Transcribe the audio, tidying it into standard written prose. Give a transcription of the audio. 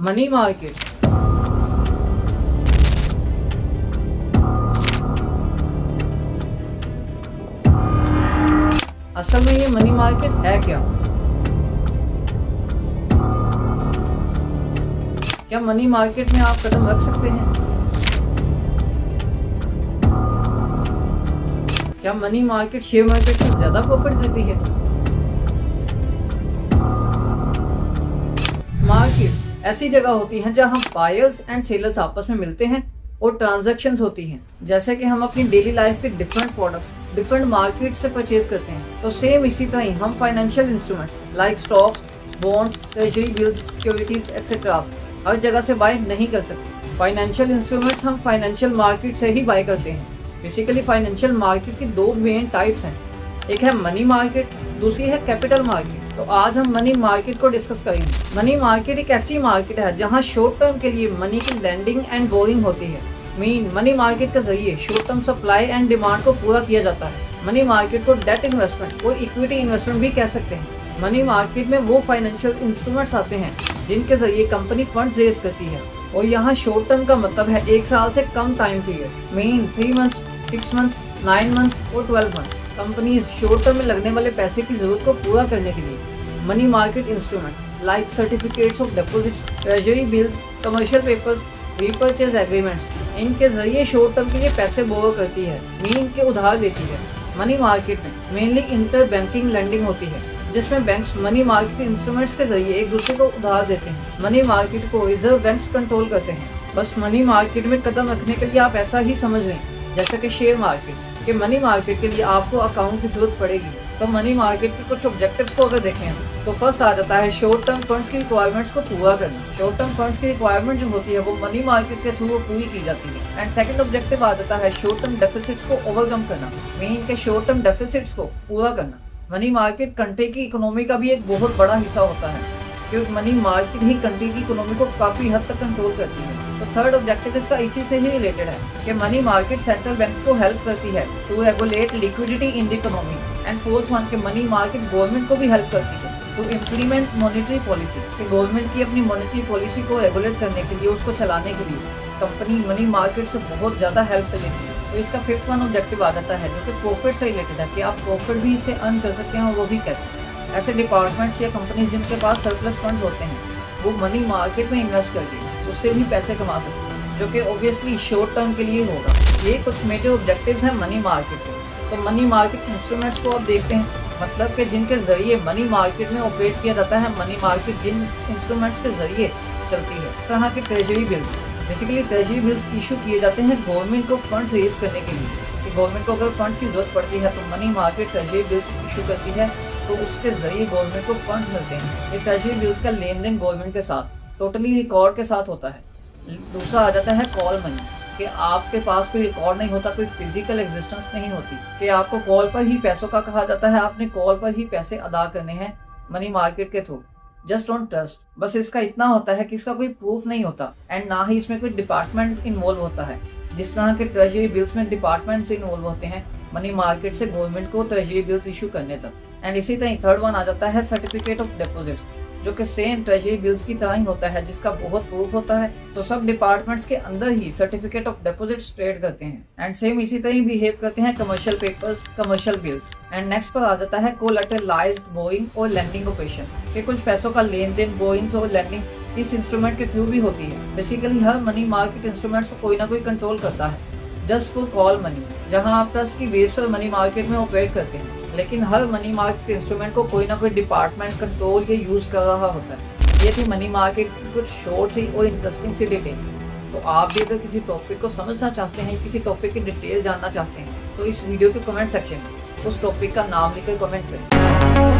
Money market असल में ये मनी मार्केट है क्या? क्या मनी मार्केट में आप कदम रख सकते हैं? क्या मनी मार्केट शेयर मार्केट से ज्यादा प्रॉफिट देती है? मार्केट ऐसी जगह होती है जहां बायर्स एंड सेलर्स आपस में मिलते हैं और ट्रांजैक्शंस होती हैं। जैसे कि हम अपनी डेली लाइफ के डिफरेंट प्रोडक्ट्स डिफरेंट मार्केट से परचेज करते हैं, तो सेम इसी तरह ही हम financial instruments like stocks, bonds, treasury bills, securities etcetera हर जगह से बाय नहीं कर सकते। फाइनेंशियल इंस्ट्रूमेंट्स हम फाइनेंशियल मार्केट से ही बाय करते हैं। बेसिकली फाइनेंशियल मार्केट की दो मेन टाइप्स हैं, एक है मनी मार्केट, दूसरी है कैपिटल मार्केट। तो आज हम मनी मार्केट को डिस्कस करेंगे। मनी मार्केट एक ऐसी मार्केट है जहां शॉर्ट टर्म के लिए मनी की लेंडिंग एंड बोरिंग होती है। मीन मनी मार्केट के जरिए short term supply and demand को पूरा किया जाता है। मनी मार्केट को डेट इन्वेस्टमेंट और इक्विटी इन्वेस्टमेंट भी कह सकते हैं। मनी मार्केट में वो फाइनेंशियल इंस्ट्रूमेंट्स आते हैं जिनके जरिए कंपनी फंड्स रेज करती है, और यहाँ शॉर्ट टर्म का मतलब है 1 साल से कम time period. Mean 3 months, 6 months, 9 months और 12 मंथ्स। कंपनीज शॉर्ट टर्म में लगने वाले पैसे की जरूरत को पूरा करने के लिए money market instruments like certificates of deposits, treasury bills, commercial papers, repurchase agreements, इनके जरिए शॉर्ट टर्म के लिए पैसे बोरो करती है, मीन के उधार देती है। मनी मार्केट में मेनली इंटर बैंकिंग लेंडिंग होती है, जिसमें बैंक्स मनी मार्केट इंस्ट्रूमेंट्स के जरिए एक दूसरे को उधार देते हैं। मनी मार्केट को रिजर्व बैंक्स कंट्रोल करते हैं। बस मनी मार्केट में कदम रखने के लिए आप ऐसा ही समझ लें जैसे कि शेयर मार्केट कि मनी मार्केट के लिए आपको अकाउंट की जरूरत पड़ेगी। तो मनी मार्केट के कुछ ऑब्जेक्टिव्स को अगर देखें तो फर्स्ट आ जाता है शॉर्ट टर्म फंड्स की रिक्वायरमेंट्स को पूरा करना। शॉर्ट टर्म फंड्स की रिक्वायरमेंट जो होती है वो मनी मार्केट के थ्रू पूरी की जाती है। एंड सेकंड ऑब्जेक्टिव आ जाता है शॉर्ट टर्म डेफिसिट्स को ओवरकम करना, मीन के शॉर्ट टर्म डेफिसिट्स को पूरा करना। मनी मार्केट कंट्री की इकोनॉमी का भी एक बहुत बड़ा हिस्सा होता है, क्योंकि मनी मार्केट ही कंट्री की इकोनॉमी को काफी हद तक कंट्रोल करती है। तो थर्ड ऑब्जेक्टिव इसका इसी से ही रिलेटेड है कि मनी मार्केट सेंट्रल बैंक्स को हेल्प करती है to regulate liquidity in the economy. And fourth one के मनी मार्केट गवर्नमेंट को भी हेल्प करती है टू इम्प्लीमेंट मॉनेटरी पॉलिसी, कि गवर्नमेंट की अपनी मॉनेटरी पॉलिसी को रेगुलेट करने के लिए, उसको चलाने के लिए कंपनी मनी मार्केट से बहुत ज्यादा हेल्प लेती है। तो इसका फिफ्थ वन ऑब्जेक्टिव आ जाता है जो कि प्रॉफिट से रिलेटेड है, कि आप प्रॉफिट भी इसे अर्न कर सकते हैं, और वो भी कैसे। ऐसे डिपार्टमेंट्स या कंपनीज जिनके पास सरप्लस फंड्स होते हैं वो मनी मार्केट में इन्वेस्ट करके उससे भी पैसे कमा सकते हैं, जो कि ऑब्वियसली शॉर्ट टर्म के लिए होगा। ये कुछ मेजर ऑब्जेक्टिव्स हैं मनी मार्केट के। तो मनी मार्केट इंस्ट्रूमेंट्स को आप देखते हैं, मतलब कि जिनके जरिए मनी मार्केट में ऑपरेट किया जाता है। मनी मार्केट जिन इंस्ट्रूमेंट्स के जरिए चलती है, इस तरह के treasury bills, basically treasury bills issue किए जाते हैं गवर्नमेंट को फंड्स रेज करने के लिए। कि गवर्नमेंट को अगर फंड्स की जरूरत पड़ती है तो money market treasury bills issue करती है, तो उसके जरिए गवर्नमेंट को फंड्स मिलते हैं। ये ट्रेजरी बिल्स का लेन देन गवर्नमेंट के साथ टोटली रिकॉर्ड के साथ होता है। दूसरा आ जाता है कॉल मनी, कि आपके पास कोई रिकॉर्ड नहीं होता, कोई फिजिकल एग्जिस्टेंस नहीं होती, कि आपको कॉल पर ही पैसों का कहा जाता है, आपने कॉल पर ही पैसे अदा करने हैं मनी मार्केट के थ्रू, जस्ट ऑन ट्रस्ट। बस इसका इतना होता है कि इसका कोई प्रूफ नहीं होता, एंड ना ही इसमें कोई डिपार्टमेंट इन्वॉल्व होता है। जिस तरह के ट्रेजरी बिल्स में डिपार्टमेंट से इन्वॉल्व होते हैं मनी मार्केट से गवर्नमेंट को ट्रेजरी बिल्स इशू करने तक। एंड इसी तरह थर्ड वन आ जाता है सर्टिफिकेट ऑफ डिपॉजिट्स, जो कि सेम ट्रेजरी बिल्स की तरह ही होता है, जिसका बहुत प्रूफ होता है। तो सब डिपार्टमेंट्स के अंदर ही सर्टिफिकेट ऑफ डिपॉजिट्स ट्रेड करते हैं, एंड सेम इसी तरह ही बिहेव करते हैं commercial papers, commercial bills. And next पर आ जाता है कोलैटरलाइज्ड बोरिंग और लेंडिंग ऑपरेशन, कि कुछ पैसों का लेन देन बोरिंग्स और लेंडिंग इस इंस्ट्रूमेंट के थ्रू भी होती है। बेसिकली हर मनी मार्केट इंस्ट्रूमेंट्स को कोई ना कोई कंट्रोल करता है। जस्ट फॉर कॉल मनी, जहां आप ट्रस्ट की बेस पर मनी मार्केट में ऑपरेट करते हैं, लेकिन हर मनी मार्केट इंस्ट्रूमेंट को कोई ना कोई डिपार्टमेंट कंट्रोल या यूज कर रहा होता है। ये थी मनी मार्केट की कुछ शॉर्ट सी और इंटरेस्टिंग सी डिटेल। तो आप भी अगर किसी टॉपिक को समझना चाहते हैं, किसी टॉपिक की डिटेल जानना चाहते हैं, तो इस वीडियो के कमेंट सेक्शन में उस टॉपिक का नाम लिखकर कमेंट करें।